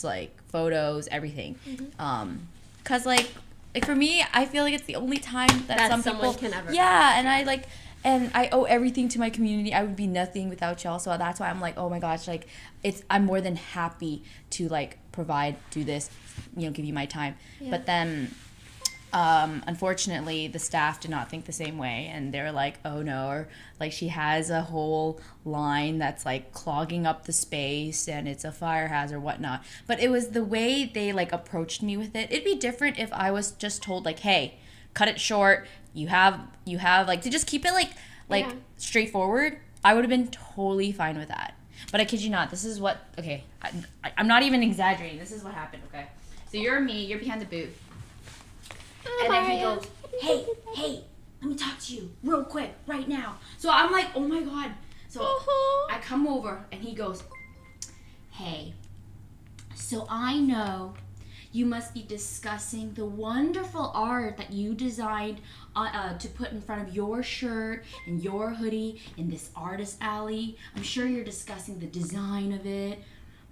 like photos, everything. Cause like for me, I feel like it's the only time that some someone people can ever. Yeah, and I owe everything to my community. I would be nothing without y'all. So that's why I'm like, oh my gosh, like I'm more than happy to like provide, do this, give you my time. Yeah. But then unfortunately the staff did not think the same way, and they were like, oh no, or like she has a whole line that's like clogging up the space and it's a fire hazard, whatnot. But it was the way they like approached me with it. It'd be different if I was just told like, hey, cut it short, you have like to just keep it like straightforward. I would have been totally fine with that. But I kid you not, this is what, okay, I'm not even exaggerating, this is what happened. Okay, so you're behind the booth. And then he goes, hey, let me talk to you real quick right now. So I'm like, oh my God. So I come over and he goes, hey, so I know you must be discussing the wonderful art that you designed to put in front of your shirt and your hoodie in this artist alley. I'm sure you're discussing the design of it,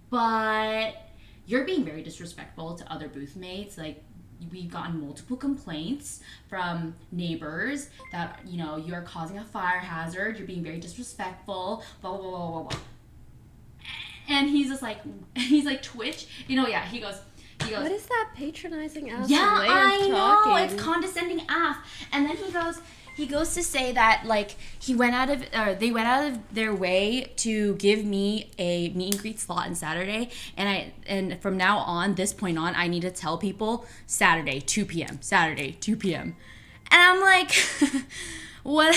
but you're being very disrespectful to other booth mates. Like, we've gotten multiple complaints from neighbors that, you're causing a fire hazard, you're being very disrespectful, blah, blah, blah, blah, blah. And he's just like, Twitch? He goes, what is that patronizing ass yeah, way of I talking? know, it's condescending af. And then he goes to say that, like, they went out of their way to give me a meet and greet slot on Saturday, and from now on, this point on, I need to tell people Saturday 2 p.m. And I'm like, what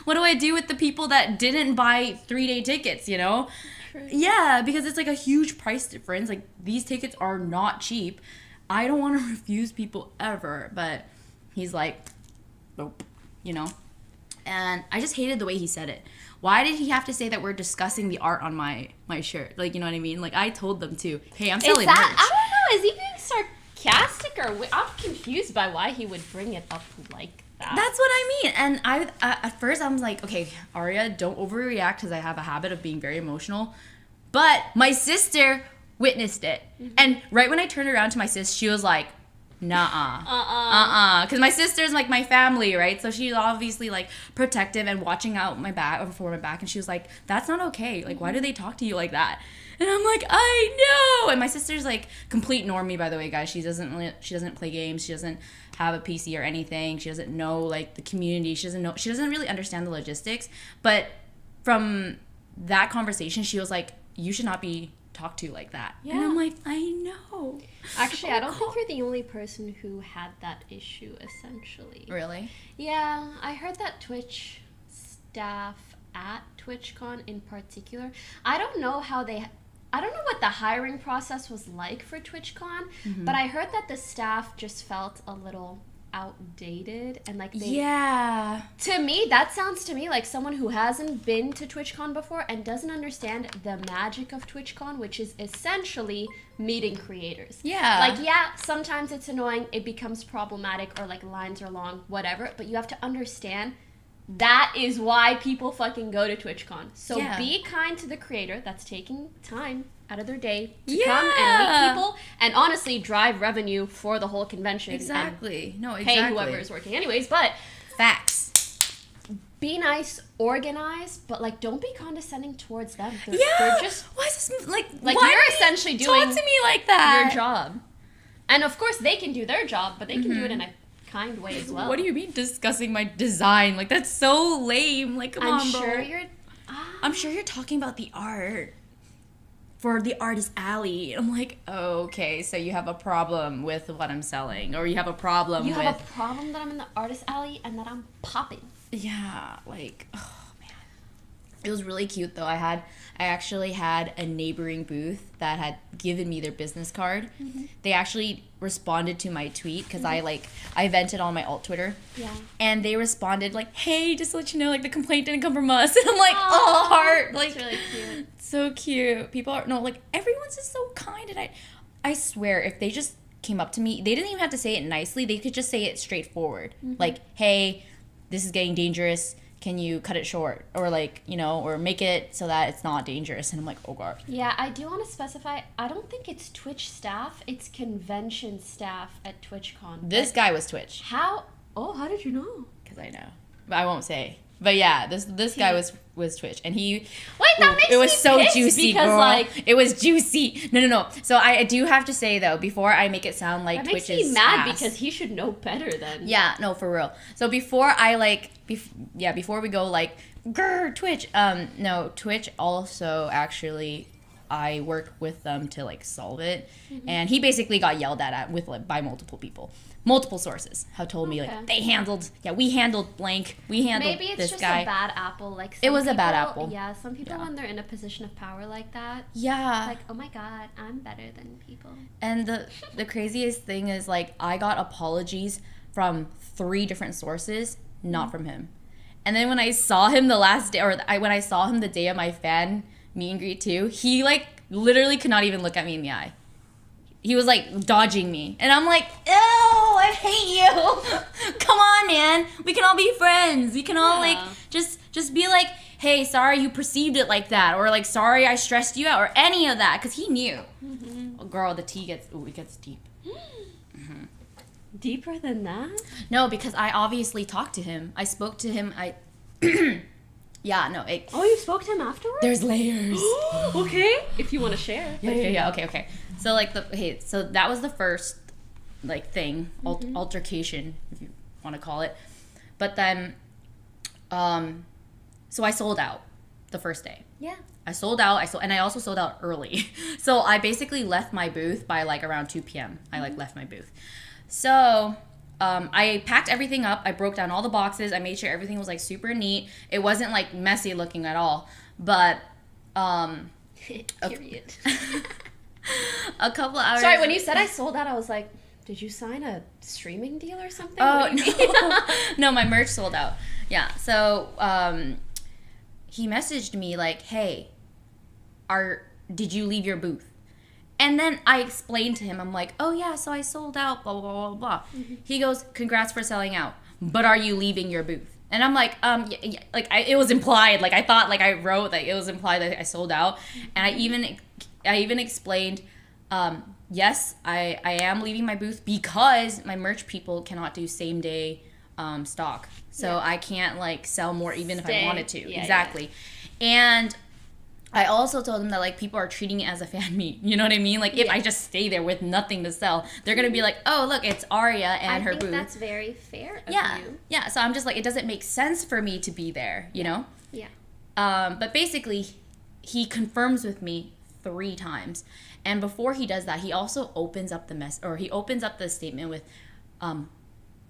do I do with the people that didn't buy 3-day tickets, True. Yeah, because it's like a huge price difference. Like, these tickets are not cheap. I don't want to refuse people ever, but he's like, nope. And I just hated the way he said it. Why did he have to say that we're discussing the art on my shirt? Like, you know what I mean? Like, I told them too, hey, I'm selling merch. I don't know, is he being sarcastic, or I'm confused by why he would bring it up like that. That's what I mean. And I at first I was like, okay, Aria, don't overreact, because I have a habit of being very emotional. But my sister witnessed it. And right when I turned around to my sis, she was like, because my sister's like my family, right? So she's obviously like protective and watching out for my back, and she was like, that's not okay, like, why do they talk to you like that? And I'm like, I know. And my sister's like complete normie, by the way, guys. She doesn't play games, she doesn't have a PC or anything, she doesn't know like the community, she doesn't really understand the logistics. But from that conversation, she was like, you should not be talked to like that. Yeah. And I'm like, I know. Actually, I don't think you're the only person who had that issue, essentially. Really? Yeah, I heard that Twitch staff at TwitchCon in particular, I don't know what the hiring process was like for TwitchCon, but I heard that the staff just felt a little outdated, and like to me that sounds to me like someone who hasn't been to TwitchCon before and doesn't understand the magic of TwitchCon, which is essentially meeting creators. Sometimes it's annoying, it becomes problematic, or like lines are long, whatever, but you have to understand that is why people fucking go to TwitchCon. So be kind to the creator that's taking time out of their day to come and meet people and honestly drive revenue for the whole convention. Exactly. Pay whoever is working anyways. But facts. Be nice, organized, but like don't be condescending towards them. They're just, why is this like you're essentially doing talk to me like that, your job. And of course they can do their job, but they can do it in a kind way as well. What do you mean discussing my design? Like, that's so lame. Like, come on, bro. I'm sure you're talking about the art for the artist alley. I'm like, okay, so you have a problem with what I'm selling, or you have a problem have a problem that I'm in the artist alley and that I'm popping. Yeah, like, oh man, it was really cute though. I actually had a neighboring booth that had given me their business card. They actually responded to my tweet, because I vented on my alt Twitter. Yeah. And they responded like, hey, just to let you know, like, the complaint didn't come from us. And I'm like, oh, heart. Like, that's really cute. So cute. People are, everyone's just so kind. And I swear, if they just came up to me, they didn't even have to say it nicely. They could just say it straightforward. Like, hey, this is getting dangerous. can you cut it short, or like, you know, or make it so that it's not dangerous? And I'm like, oh god. Yeah, I do want to specify, I don't think it's Twitch staff, it's convention staff at TwitchCon. This guy was Twitch. How did you know? Because I know, but I won't say. But yeah, this guy was Twitch, and he. Wait, that makes it was me so pissed juicy, because girl. like It was juicy. No. So I do have to say though, before I make it sound like that Twitch makes is me mad ass, because he should know better than. Yeah, no, for real. So before I like, before we go like, grr, Twitch. No, Twitch also actually, I work with them to like solve it, and he basically got yelled at with like by multiple people. Multiple sources have told me like we handled blank, we handled Maybe it's this just guy. a bad apple. Like It was some a bad people- apple. Yeah, some people Yeah. when they're in a position of power like that, Yeah. like oh my god, I'm better than people. And the craziest thing is like I got apologies from 3 different sources, not from him. And then when I saw him the last day, when I saw him the day of my fan meet and greet too, he like literally could not even look at me in the eye. He was like dodging me, and I'm like, ew, I hate you. Come on, man. We can all be friends. We can all like just be like, hey, sorry you perceived it like that, or like sorry I stressed you out, or any of that, because he knew. Oh, girl, the tea gets deep. Deeper than that? No, because I obviously talked to him. I spoke to him. Yeah, no. Oh, you spoke to him afterwards? There's layers. Okay, if you want to share. Yeah. Okay. So like so that was the first like thing, altercation, if you want to call it. But then, so I sold out the first day. Yeah. I sold out. And I also sold out early. So I basically left my booth by like around 2 p.m. I like left my booth. So I packed everything up. I broke down all the boxes. I made sure everything was like super neat. It wasn't like messy looking at all. But Period. a couple hours. Sorry, when you said I sold out, I was like, did you sign a streaming deal or something? Oh no, my merch sold out. Yeah. So he messaged me like, "Hey, did you leave your booth?" And then I explained to him, I'm like, "Oh yeah, so I sold out, blah blah blah blah blah." He goes, "Congrats for selling out, but are you leaving your booth?" And I'm like, yeah, like it was implied, like I thought, like I wrote that it was implied that I sold out, and I even explained, yes, I am leaving my booth because my merch people cannot do same day stock, so I can't like sell more even if I wanted to. Exactly. And I also told them that like people are treating it as a fan meet. You know what I mean? Like if I just stay there with nothing to sell, they're gonna be like, "Oh, look, it's Aria and her booth." I think that's very fair of you. Yeah. So I'm just like, it doesn't make sense for me to be there. You know? Yeah. But basically, he confirms with me 3 times, and before he does that, he also opens up the statement with,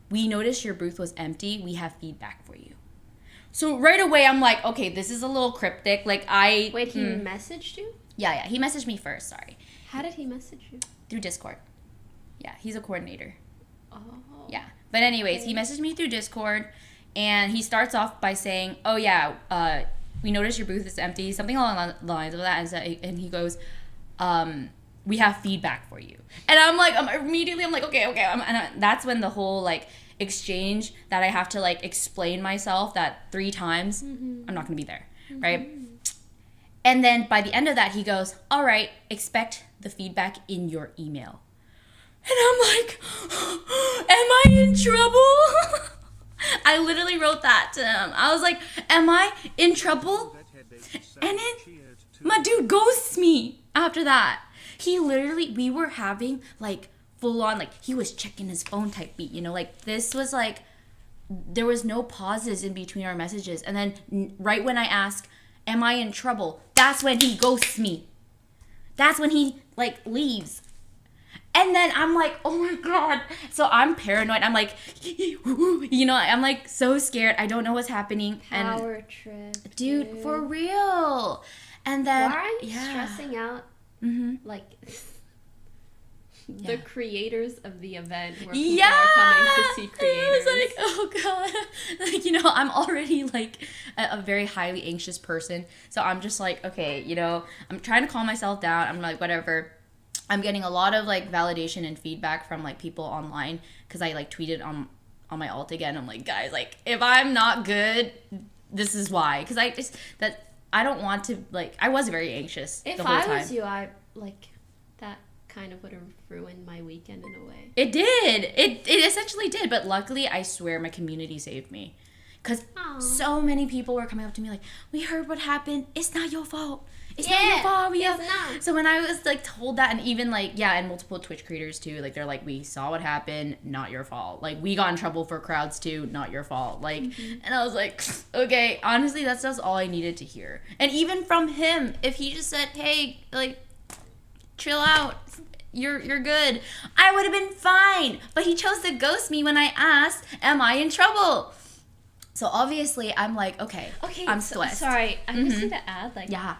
"We noticed your booth was empty. We have feedback for you." So right away, I'm like, okay, this is a little cryptic. Like Wait, he messaged you? Yeah. He messaged me first. Sorry. How did he message you? Through Discord. Yeah, he's a coordinator. Oh. Yeah. But anyways, he messaged me through Discord, and he starts off by saying, "Oh yeah, we noticed your booth is empty," something along the lines of that, and he goes, "We have feedback for you." And I'm like, immediately I'm like, okay. And that's when the whole like exchange that I have to like explain myself that 3 times, I'm not gonna be there, right? And then by the end of that, he goes, "All right, expect the feedback in your email." And I'm like, am I in trouble? I literally wrote that to him. I was like, am I in trouble? And then my dude ghosts me after that. He literally, we were having like full on, like he was checking his phone type beat, you know, like this was like, there was no pauses in between our messages. And then right when I ask, am I in trouble? That's when he ghosts me. That's when he like leaves. And then I'm like, oh my God. So I'm paranoid. I'm like, you know, I'm like so scared. I don't know what's happening. Power trip. Dude, for real. And then why are you stressing out like the creators of the event where people are coming to see creators? I was like, oh God. Like, you know, I'm already like a very highly anxious person. So I'm just like, okay, you know, I'm trying to calm myself down. I'm like, whatever. I'm getting a lot of like validation and feedback from like people online because I like tweeted on my alt again. I'm like, guys, like if I'm not good, this is why. Because I don't want to, like, I was very anxious the whole time. If I was you, I, like, that kind of would have ruined my weekend in a way. It did. It essentially did. But luckily, I swear my community saved me. Because so many people were coming up to me like, we heard what happened. It's not your fault. It's not your fault. It's not. So when I was like told that, and even like, and multiple Twitch creators too, like they're like, we saw what happened, not your fault. Like we got in trouble for crowds too, not your fault. Like, and I was like, okay, honestly, that's just all I needed to hear. And even from him, if he just said, hey, like, chill out, you're good, I would have been fine. But he chose to ghost me when I asked, am I in trouble? So obviously, I'm like, okay, I'm stressed. Sorry, I just need to add, like, yeah.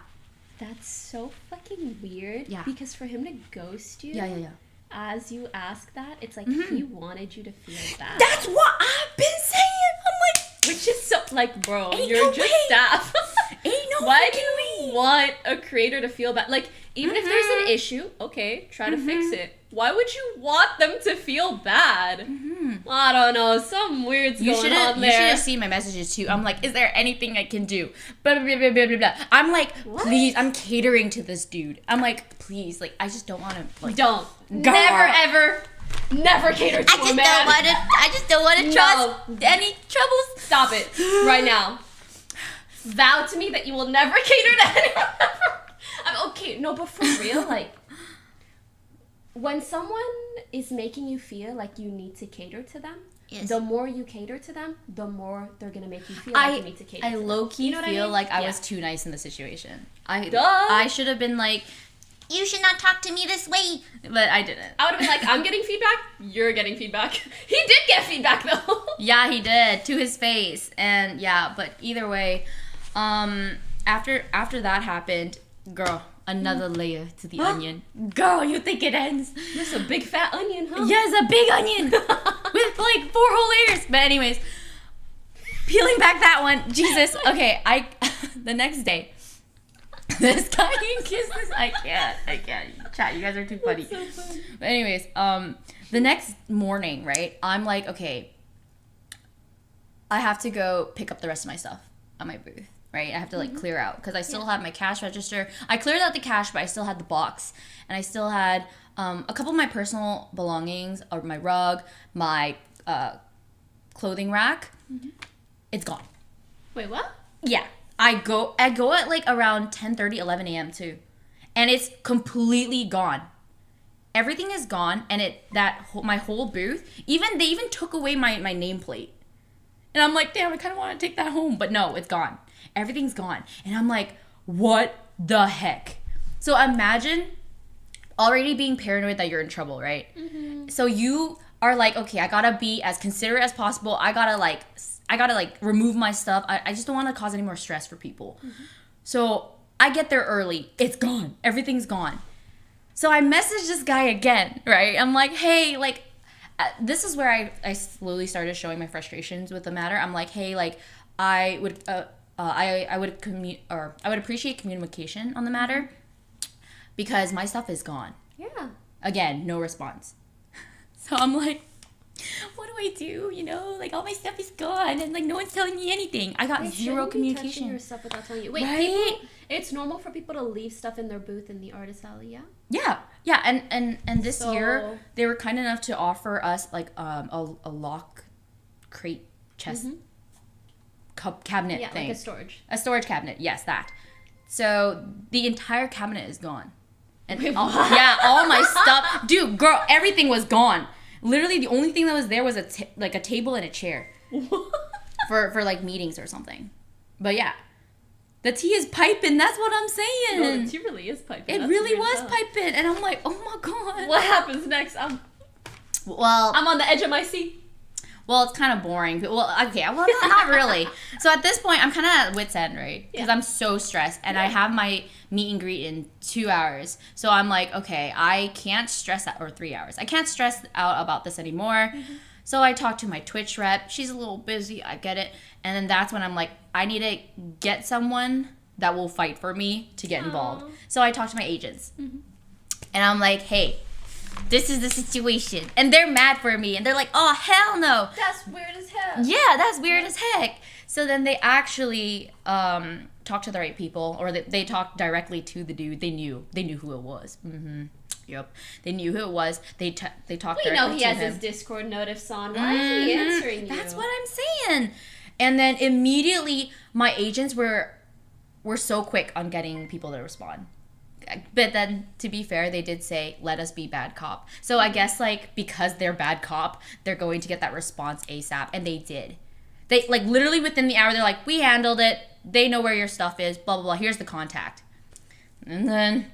That's so fucking weird. Yeah. Because for him to ghost you, Yeah. as you ask that, it's like he wanted you to feel bad. That's what I've been saying. I'm like, which is so, like, bro, Ain't you're no just way. staff. Ain't no Why do fucking you way. want a creator to feel bad? Like, even if there's an issue, okay, try to fix it. Why would you want them to feel bad? I don't know, some weird's going on there. You should have seen my messages too. I'm like, is there anything I can do? Blah, blah, blah, blah, blah, blah. I'm like, please, I'm catering to this dude. I'm like, please, like, I just don't want to, like. Don't. Go. Never, ever, never cater to a man. I just don't want to trust any troubles. Stop it right now. Vow to me that you will never cater to anyone. I'm okay. No, but for real, like, when someone is making you feel like you need to cater to them, the more you cater to them, the more they're gonna make you feel like you need to cater to them. I low-key feel what I mean? like I was too nice in the situation. Duh. I should have been like, you should not talk to me this way. But I didn't. I would have been like, I'm getting feedback, you're getting feedback. He did get feedback, though. Yeah, he did, to his face. And yeah, but either way, after that happened, girl, another layer to the onion. Girl, you think it ends? This is a big fat onion, huh? Yes, a big onion with like 4 whole layers. But anyways, peeling back that one, Jesus. Okay, the next day, this guy kisses. I can't. Chat, you guys are too funny. So funny. But anyways, the next morning, right? I'm like, okay, I have to go pick up the rest of my stuff at my booth. Right, I have to like clear out because I still had my cash register. I cleared out the cash, but I still had the box, and I still had a couple of my personal belongings, or my rug, my clothing rack. It's gone. Wait, what? Yeah, I go at like around 10:30, 11 a.m. too, and it's completely gone. Everything is gone, and my whole booth. They even took away my nameplate, and I'm like, damn, I kind of want to take that home, but no, it's gone. Everything's gone. And I'm like, what the heck? So imagine already being paranoid that you're in trouble, right? So you are like, okay, I gotta be as considerate as possible. I gotta remove my stuff. I just don't want to cause any more stress for people. So I get there early. It's gone. Everything's gone. So I message this guy again, right? I'm like, hey, like, this is where I slowly started showing my frustrations with the matter. I'm like, hey, like, I would appreciate communication on the matter because my stuff is gone. Yeah. Again, no response. So I'm like, what do I do? You know, like all my stuff is gone and like no one's telling me anything. I got zero communication. Touching your stuff without telling you. Wait, right? It's normal for people to leave stuff in their booth in the artist alley, yeah? Yeah, and this year they were kind enough to offer us like a lock crate chest. Cabinet thing. Like a storage. A storage cabinet, yes, that. So the entire cabinet is gone. And all my stuff. Dude, girl, everything was gone. Literally, the only thing that was there was a table and a chair. for like meetings or something. But yeah. The tea is piping, that's what I'm saying. No, the tea really is piping. It really was piping. And I'm like, oh my god. What happens next? I'm on the edge of my seat. Well, it's kind of boring. Well, okay. Well, not really. So at this point, I'm kind of at wit's end, right? Because I'm so stressed. And I have my meet and greet in 2 hours. So I'm like, okay, I can't stress out, or 3 hours. I can't stress out about this anymore. So I talked to my Twitch rep. She's a little busy. I get it. And then that's when I'm like, I need to get someone that will fight for me to get involved. So I talked to my agents. And I'm like, hey, this is the situation. And they're mad for me. And they're like, oh, hell no. That's weird as hell. Yeah, that's weird as heck. So then they actually talked to the right people, or they talked directly to the dude. They knew who it was. Yep, they knew who it was. They talked directly to him. We know he has his Discord notice on. Why is he answering you? That's what I'm saying. And then immediately my agents were so quick on getting people to respond. But then, to be fair, they did say, let us be bad cop. So I guess, like, because they're bad cop, they're going to get that response ASAP. And they did. They, like, literally within the hour, they're like, we handled it. They know where your stuff is. Blah, blah, blah. Here's the contact. And then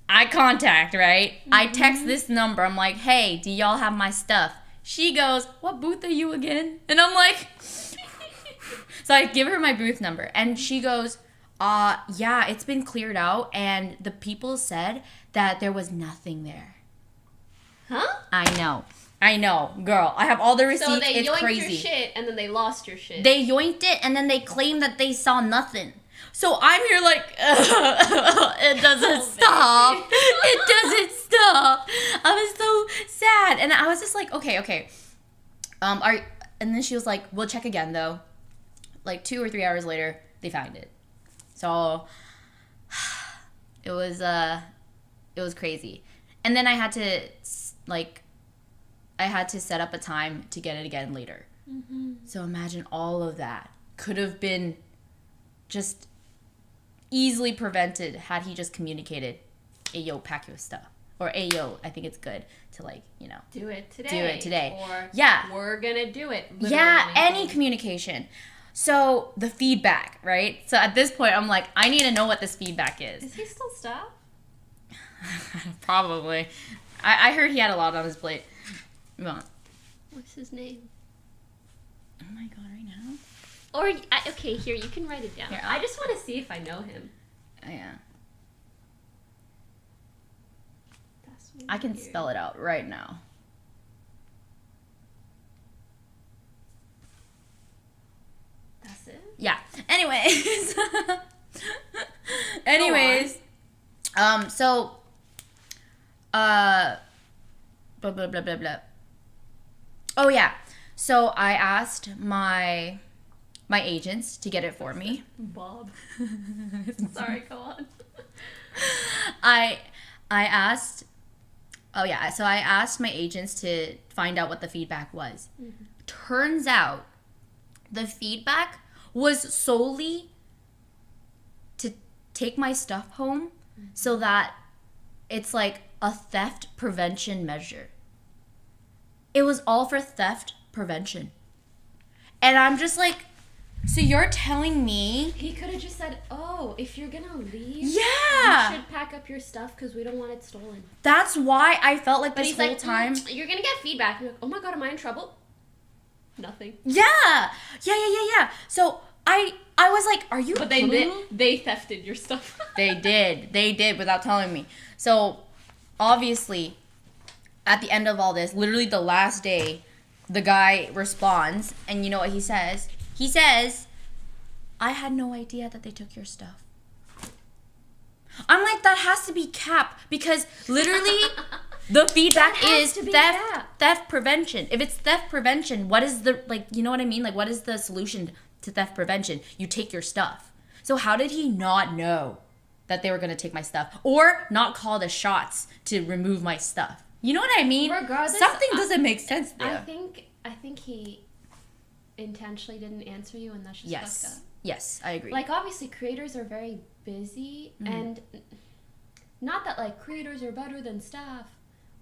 I contact, right? I text this number. I'm like, hey, do y'all have my stuff? She goes, what booth are you again? And I'm like... So I give her my booth number. And she goes... yeah, it's been cleared out, and the people said that there was nothing there. Huh? I know, girl. I have all the receipts. So they it's yoinked crazy. your shit, and then they lost your shit. They yoinked it, and then they claimed that they saw nothing. So I'm here like, it doesn't stop. It doesn't stop. I was so sad, and I was just like, okay. And then she was like, we'll check again though. Like 2 or 3 hours later, they found it. So it was crazy. And then I had to set up a time to get it again later. So imagine all of that could have been just easily prevented had he just communicated, hey, yo, pack your stuff. Or, hey, yo, I think it's good to, like, you know. Do it today. Or, yeah. We're going to do it. Yeah, any communication. So, the feedback, right? So, at this point, I'm like, I need to know what this feedback is. Is he still staff? Probably. I heard he had a lot on his plate. What's his name? Oh my god, right now? Or, okay, here, you can write it down. Here, I just want to see if I know him. Yeah. I can spell it out right now. That's it? Yeah. Anyways. So blah blah blah blah blah. Oh yeah. So I asked my agents to get it for me. Bob. Sorry, go on. I asked so I asked my agents to find out what the feedback was. Turns out the feedback was solely to take my stuff home so that it's like a theft prevention measure. It was all for theft prevention. And I'm just like, so you're telling me... He could have just said, oh, if you're going to leave, yeah, you should pack up your stuff because we don't want it stolen. That's why I felt like this whole time... You're going to get feedback. You're like, oh my god, am I in trouble? Nothing. Yeah. So I was like, are you But they thefted your stuff. They did without telling me. So obviously at the end of all this, literally the last day, the guy responds, and you know what he says? He says, I had no idea that they took your stuff. I'm like, that has to be cap, because literally the feedback is theft prevention. If it's theft prevention, what is the, like, you know what I mean? Like, what is the solution to theft prevention? You take your stuff. So how did he not know that they were going to take my stuff, or not call the shots to remove my stuff? You know what I mean? Regardless, something doesn't make sense there. I think he intentionally didn't answer you, and that's just fucked up. Yes, I agree. Like, obviously, creators are very busy, and not that, like, creators are better than staff,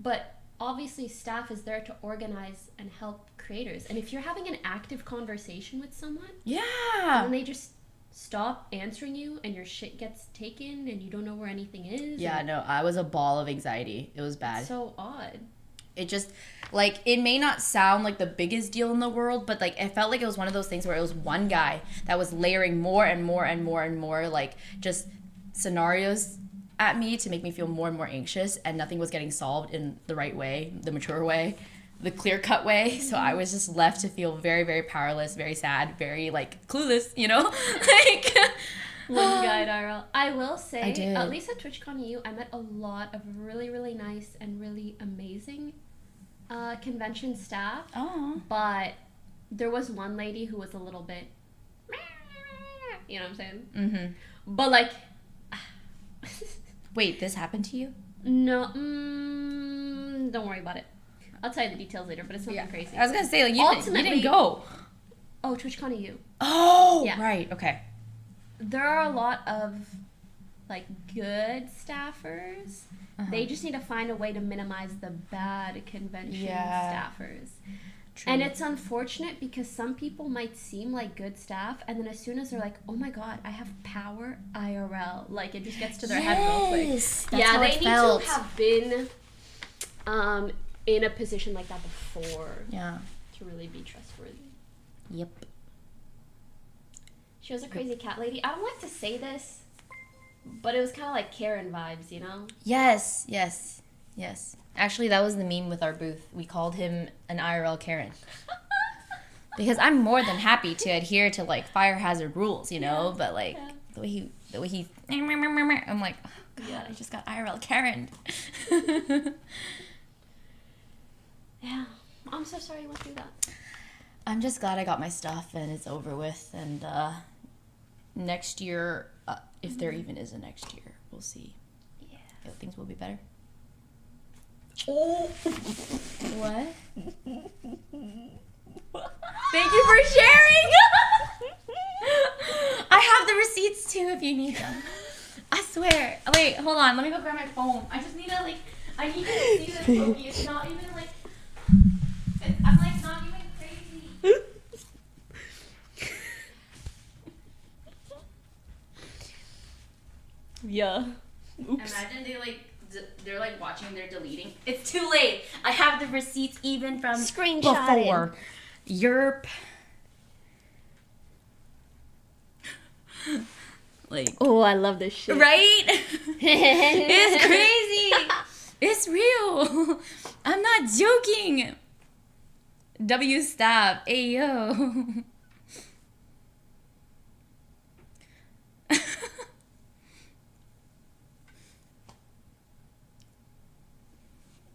but obviously staff is there to organize and help creators. And if you're having an active conversation with someone, and then they just stop answering you, and your shit gets taken, and you don't know where anything is. Yeah, no, I was a ball of anxiety. It was bad. So odd. It just, like, it may not sound like the biggest deal in the world, but, like, it felt like it was one of those things where it was one guy that was layering more and more and more and more, like, just scenarios at me to make me feel more and more anxious, and nothing was getting solved in the right way, the mature way, the clear-cut way. So I was just left to feel very, very powerless, very sad, very, like, clueless, you know? Like... One guide, IRL. I will say, I did. at least at TwitchCon EU, I met a lot of really, really nice and really amazing convention staff. Oh. But there was one lady who was a little bit You know what I'm saying? Mm-hmm. But like, Wait, this happened to you? no, don't worry about it. I'll tell you the details later, but it's nothing crazy. I was gonna say, like, you didn't go. Oh, TwitchCon EU. Oh, Yeah. right. Okay. There are a lot of like good staffers. They just need to find a way to minimize the bad convention staffers. True. And it's unfortunate because some people might seem like good staff, and then as soon as they're like, "Oh my god, I have power IRL," like it just gets to their head real quick. That's yeah, how they it need felt. to have been in a position like that before to really be trustworthy. Yep. She was a crazy cat lady. I don't like to say this, but it was kind of like Karen vibes, you know? Yes. Actually, that was the meme with our booth. We called him an IRL Karen. Because I'm more than happy to adhere to like fire hazard rules, you know, but like the way he I'm like, oh god, I just got IRL Karen. Yeah. I'm so sorry you went through that. I'm just glad I got my stuff and it's over with, and next year, if there even is a next year, we'll see. Yeah. If things will be better. Oh. What? Thank you for sharing! I have the receipts too if you need them. I swear. Wait, hold on. Let me go grab my phone. I just need to, like, I need to see this poki. It's not even, like, I'm, like, not even crazy. Yeah. Oops. Imagine they're like watching, they're deleting. It's too late. I have the receipts even from Screenshotting. before. Yerp. Like, Oh, I love this shit. right? It's crazy. It's real. I'm not joking. W stop. Ayo.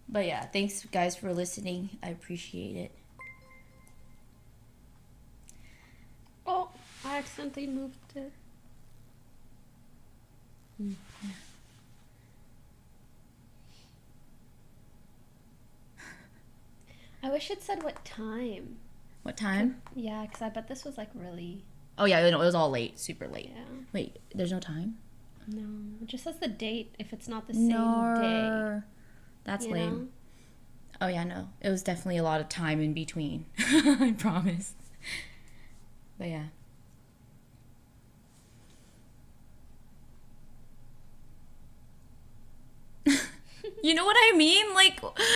But yeah, thanks guys for listening. I appreciate it. Oh, I accidentally moved it. I wish it said what time. What time? Yeah, because I bet this was like really... Oh yeah, no, it was all late, super late. Yeah. Wait, there's no time? No, it just says the date if it's not the same day. That's You lame. know? Oh yeah, no. It was definitely a lot of time in between. I promise. But yeah. You know what I mean? Like,